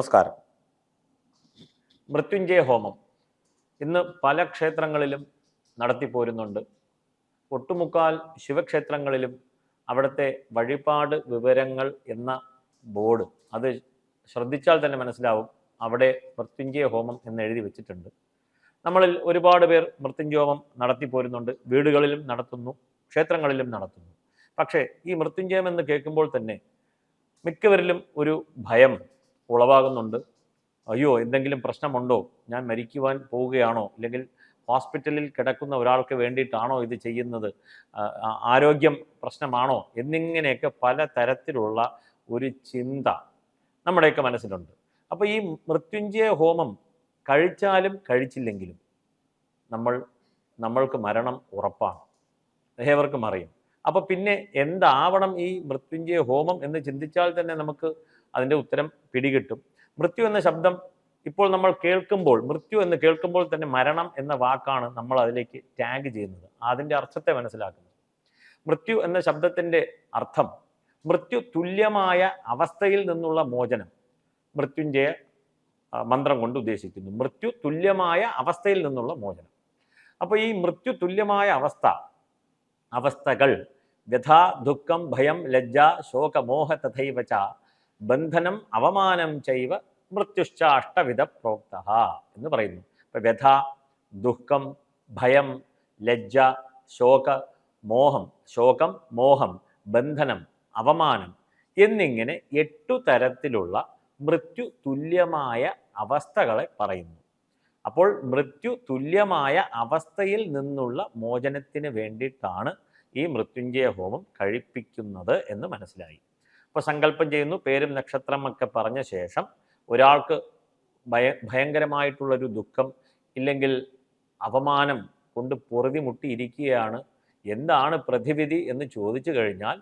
നമസ്കാരം. മൃത്യുഞ്ജയ ഹോമം ഇന്ന് പല ക്ഷേത്രങ്ങളിലും നടത്തിപ്പോരുന്നുണ്ട്. ഒട്ടുമുക്കാൽ ശിവക്ഷേത്രങ്ങളിലും അവിടുത്തെ വഴിപാട് വിവരങ്ങൾ എന്ന ബോർഡ് അത് ശ്രദ്ധിച്ചാൽ തന്നെ മനസ്സിലാവും, അവിടെ മൃത്യുഞ്ജയ ഹോമം എന്ന് എഴുതി വെച്ചിട്ടുണ്ട്. നമ്മളിൽ ഒരുപാട് പേർ മൃത്യുഞ്ജയ ഹോമം നടത്തിപ്പോരുന്നുണ്ട്. വീടുകളിലും നടത്തുന്നു, ക്ഷേത്രങ്ങളിലും നടത്തുന്നു. പക്ഷേ ഈ മൃത്യുഞ്ജയം എന്ന് കേൾക്കുമ്പോൾ തന്നെ മിക്കവരിലും ഒരു ഭയം ഉളവാകുന്നുണ്ട്. അയ്യോ, എന്തെങ്കിലും പ്രശ്നമുണ്ടോ, ഞാൻ മരിക്കുവാൻ പോവുകയാണോ, അല്ലെങ്കിൽ ഹോസ്പിറ്റലിൽ കിടക്കുന്ന ഒരാൾക്ക് വേണ്ടിയിട്ടാണോ ഇത് ചെയ്യുന്നത്, ആരോഗ്യം പ്രശ്നമാണോ എന്നിങ്ങനെയൊക്കെ പല തരത്തിലുള്ള ഒരു ചിന്ത നമ്മുടെയൊക്കെ മനസ്സിലുണ്ട്. അപ്പോൾ ഈ മൃത്യുഞ്ജയ ഹോമം കഴിച്ചാലും കഴിച്ചില്ലെങ്കിലും നമ്മൾക്ക് മരണം ഉറപ്പാണ്, ഏവർക്കും അറിയാം. അപ്പോൾ പിന്നെ എന്താവണം ഈ മൃത്യുഞ്ജയ ഹോമം എന്ന് ചിന്തിച്ചാൽ തന്നെ നമുക്ക് അതിൻ്റെ ഉത്തരം പിടികിട്ടും. മൃത്യു എന്ന ശബ്ദം ഇപ്പോൾ നമ്മൾ കേൾക്കുമ്പോൾ, മൃത്യു എന്ന് കേൾക്കുമ്പോൾ തന്നെ മരണം എന്ന വാക്കാണ് നമ്മൾ അതിലേക്ക് ടാഗ് ചെയ്യുന്നത്, അതിൻ്റെ അർത്ഥത്തെ മനസ്സിലാക്കുന്നത്. മൃത്യു എന്ന ശബ്ദത്തിൻ്റെ അർത്ഥം മൃത്യു തുല്യമായ അവസ്ഥയിൽ നിന്നുള്ള മോചനം മൃത്യുഞ്ജയ മന്ത്രം കൊണ്ട് ഉദ്ദേശിക്കുന്നു. മൃത്യു തുല്യമായ അവസ്ഥയിൽ നിന്നുള്ള മോചനം. അപ്പോൾ ഈ മൃത്യു തുല്യമായ അവസ്ഥകൾ വ്യഥ, ദുഃഖം, ഭയം, ലജ്ജ, ശോക, മോഹ തഥൈവ ച ബന്ധനം, അവമാനം ചൈവ മൃത്യുശ്ച അഷ്ടവിധ പ്രോക്ത എന്ന് പറയുന്നു. ഇപ്പം വ്യഥ, ദുഃഖം, ഭയം, ലജ്ജ, ശോകം, മോഹം, ബന്ധനം, അവമാനം എന്നിങ്ങനെ 8 തരത്തിലുള്ള മൃത്യു തുല്യമായ അവസ്ഥകളെ പറയുന്നു. അപ്പോൾ മൃത്യു തുല്യമായ അവസ്ഥയിൽ നിന്നുള്ള മോചനത്തിന് വേണ്ടിയിട്ടാണ് ഈ മൃത്യുഞ്ജയ ഹോമം കഴിപ്പിക്കുന്നത് എന്ന് മനസ്സിലായി. അപ്പോൾ സങ്കല്പം ചെയ്യുന്നു, പേരും നക്ഷത്രം ഒക്കെ പറഞ്ഞ ശേഷം ഒരാൾക്ക് ഭയങ്കരമായിട്ടുള്ളൊരു ദുഃഖം ഇല്ലെങ്കിൽ അവമാനം കൊണ്ട് പൊറുതിമുട്ടിയിരിക്കുകയാണ്, എന്താണ് പ്രതിവിധി എന്ന് ചോദിച്ചു കഴിഞ്ഞാൽ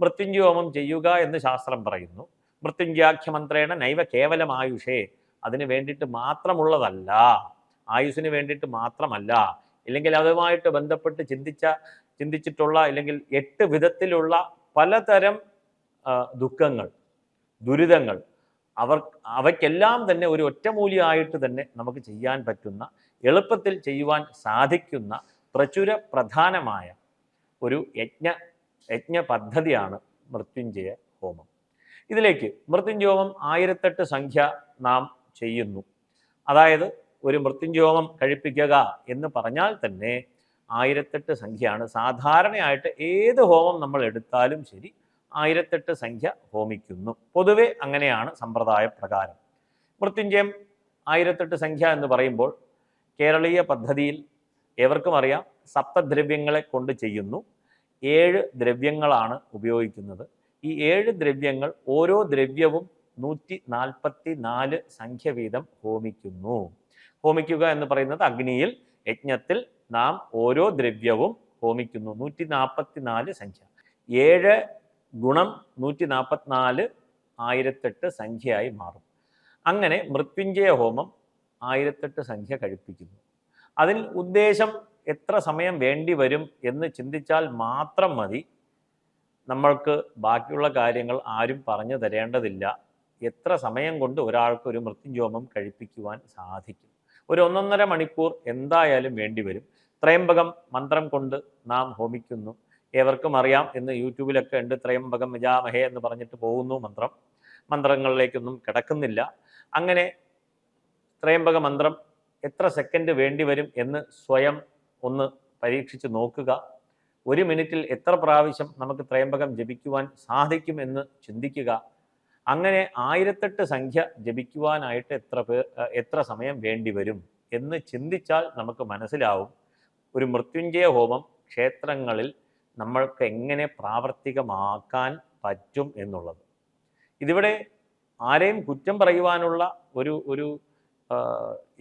മൃത്യുഞ്ജയ ഹോമം ചെയ്യുക എന്ന് ശാസ്ത്രം പറയുന്നു. മൃത്യുഞ്ജയാഖ്യമന്ത്രേണ നൈവ കേവലം ആയുഷേ, അതിന് വേണ്ടിയിട്ട് മാത്രമുള്ളതല്ല, ആയുസ്സിന് വേണ്ടിയിട്ട് മാത്രമല്ല, ഇല്ലെങ്കിൽ അതുമായിട്ട് ബന്ധപ്പെട്ട് ചിന്തിച്ചിട്ടുള്ള ഇല്ലെങ്കിൽ 8 വിധത്തിലുള്ള പലതരം ദുഃഖങ്ങൾ, ദുരിതങ്ങൾ, അവയ്ക്കെല്ലാം തന്നെ ഒരു ഒറ്റമൂലിയായിട്ട് തന്നെ നമുക്ക് ചെയ്യാൻ പറ്റുന്ന, എളുപ്പത്തിൽ ചെയ്യുവാൻ സാധിക്കുന്ന പ്രചുര പ്രധാനമായ ഒരു യജ്ഞ പദ്ധതിയാണ് മൃത്യുഞ്ജയ ഹോമം. ഇതിലേക്ക് മൃത്യുഞ്ജയ ഹോമം 1008 സംഖ്യ നാം ചെയ്യുന്നു. അതായത് ഒരു മൃത്യുഞ്ജയ ഹോമം കഴിപ്പിക്കുക എന്ന് പറഞ്ഞാൽ തന്നെ 1008 സംഖ്യയാണ്. സാധാരണയായിട്ട് ഏത് ഹോമം നമ്മൾ എടുത്താലും ശരി 1008 സംഖ്യ ഹോമിക്കുന്നു. പൊതുവെ അങ്ങനെയാണ് സമ്പ്രദായ പ്രകാരം. മൃത്യുഞ്ജയം 1008 സംഖ്യ എന്ന് പറയുമ്പോൾ കേരളീയ പദ്ധതിയിൽ ഏവർക്കും അറിയാം, സപ്തദ്രവ്യങ്ങളെ കൊണ്ട് ചെയ്യുന്നു. 7 ദ്രവ്യങ്ങളാണ് ഉപയോഗിക്കുന്നത്. ഈ 7 ദ്രവ്യങ്ങൾ, ഓരോ ദ്രവ്യവും 144 സംഖ്യ വീതം ഹോമിക്കുന്നു. ഹോമിക്കുക എന്ന് പറയുന്നത് അഗ്നിയിൽ, യജ്ഞത്തിൽ നാം ഓരോ ദ്രവ്യവും ഹോമിക്കുന്നു. 144 സംഖ്യ. 7 ഗുണം 144 1008 സംഖ്യയായി മാറും. അങ്ങനെ മൃത്യുഞ്ജയ ഹോമം 1008 സംഖ്യ കഴിപ്പിക്കുന്നു. അതിൽ ഉദ്ദേശം എത്ര സമയം വേണ്ടി വരും എന്ന് ചിന്തിച്ചാൽ മാത്രം മതി. നമ്മൾക്ക് ബാക്കിയുള്ള കാര്യങ്ങൾ ആരും പറഞ്ഞു തരേണ്ടതില്ല. എത്ര സമയം കൊണ്ട് ഒരാൾക്ക് ഒരു മൃത്യുഞ്ജയ ഹോമം കഴിപ്പിക്കുവാൻ സാധിക്കും? ഒരു 1.5 മണിക്കൂർ എന്തായാലും വേണ്ടിവരും. ത്രയംബകം മന്ത്രം കൊണ്ട് നാം ഹോമിക്കുന്നു. ഏവർക്കും അറിയാം, ഇന്ന് യൂട്യൂബിലൊക്കെ ഉണ്ട്, ത്രയംബകം യജാമഹേ എന്ന് പറഞ്ഞിട്ട് പോകുന്നു മന്ത്രങ്ങളിലേക്കൊന്നും കിടക്കുന്നില്ല. അങ്ങനെ ത്രയംബക മന്ത്രം എത്ര സെക്കൻഡ് വേണ്ടിവരും എന്ന് സ്വയം ഒന്ന് പരീക്ഷിച്ച് നോക്കുക. 1 മിനിറ്റിൽ എത്ര പ്രാവശ്യം നമുക്ക് ത്രയംബകം ജപിക്കുവാൻ സാധിക്കും എന്ന് ചിന്തിക്കുക. അങ്ങനെ 1008 സംഖ്യ ജപിക്കുവാനായിട്ട് എത്ര സമയം വേണ്ടിവരും എന്ന് ചിന്തിച്ചാൽ നമുക്ക് മനസ്സിലാവും ഒരു മൃത്യുഞ്ജയ ഹോമം ക്ഷേത്രങ്ങളിൽ നമ്മൾക്ക് എങ്ങനെ പ്രാവർത്തികമാക്കാൻ പറ്റും എന്നുള്ളത്. ഇതിവിടെ ആരെയും കുറ്റം പറയുവാനുള്ള ഒരു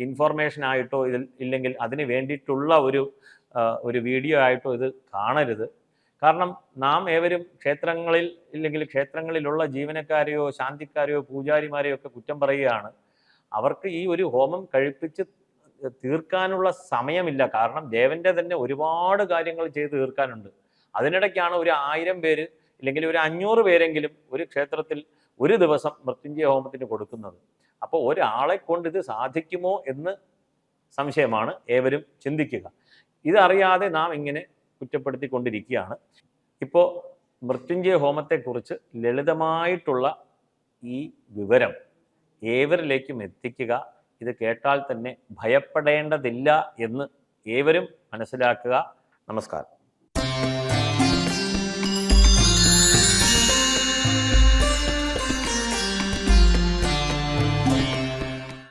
ഇൻഫോർമേഷനായിട്ടോ ഇല്ലെങ്കിൽ അതിന് വേണ്ടിയിട്ടുള്ള ഒരു വീഡിയോ ആയിട്ടോ ഇത് കാണരുത്. കാരണം നാം ഏവരും ക്ഷേത്രങ്ങളിൽ ഇല്ലെങ്കിൽ ക്ഷേത്രങ്ങളിലുള്ള ജീവനക്കാരെയോ ശാന്തിക്കാരെയോ പൂജാരിമാരെയോ ഒക്കെ കുറ്റം പറയുകയാണ്. അവർക്ക് ഈ ഒരു ഹോമം കഴിപ്പിച്ച് തീർക്കാനുള്ള സമയമില്ല. കാരണം ദേവൻ്റെ തന്നെ ഒരുപാട് കാര്യങ്ങൾ ചെയ്ത് തീർക്കാനുണ്ട്. അതിനിടയ്ക്കാണ് ഒരു 1000 പേര് ഇല്ലെങ്കിൽ ഒരു 500 പേരെങ്കിലും ഒരു ക്ഷേത്രത്തിൽ ഒരു ദിവസം മൃത്യുഞ്ജയ ഹോമത്തിന് കൊടുക്കുന്നത്. അപ്പോൾ ഒരാളെ കൊണ്ട് ഇത് സാധിക്കുമോ എന്ന് സംശയമാണ് ഏവരും ചിന്തിക്കുക. ഇതറിയാതെ നാം ഇങ്ങനെ കുറ്റപ്പെടുത്തിക്കൊണ്ടിരിക്കുകയാണ്. ഇപ്പോൾ മൃത്യുഞ്ജയ ഹോമത്തെക്കുറിച്ച് ലളിതമായിട്ടുള്ള ഈ വിവരം ഏവരിലേക്കും എത്തിക്കുക. ഇത് കേട്ടാൽ തന്നെ ഭയപ്പെടേണ്ടതില്ല എന്ന് ഏവരും മനസ്സിലാക്കുക. നമസ്കാരം.